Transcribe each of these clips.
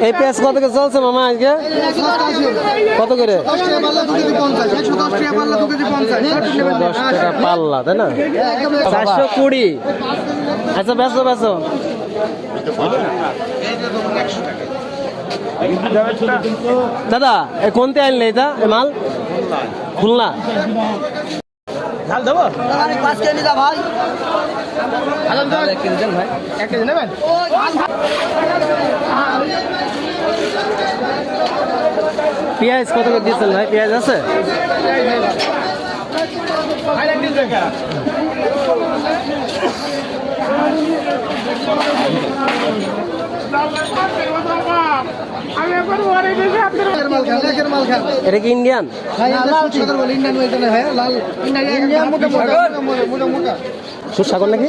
এই পেঁয়াজ কত করে চলছে মামা আজকে? কত করে? 10 টাকা পাল্লা, তাই না? 420। আচ্ছা বেচো বেচো। দাদা কোনতে আনলে এটা মাল? খুলনা। ঝাল দেবো 5 কেজি দা ভাই। 1 কেজি দেন ভাই। 1 কেজি নেবেন? পেঁয়াজ কত করে দিয়েছেন ভাই? পেঁয়াজ আছে? এটা কি ইন্ডিয়ান? সুসাগর নাকি?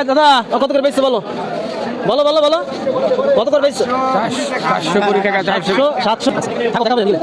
দাদা কত করে পেয়েছে বলো বলো বলো বলো কত করে পেয়েছে? 520 টাকা। 700 আমাকে নিয়ে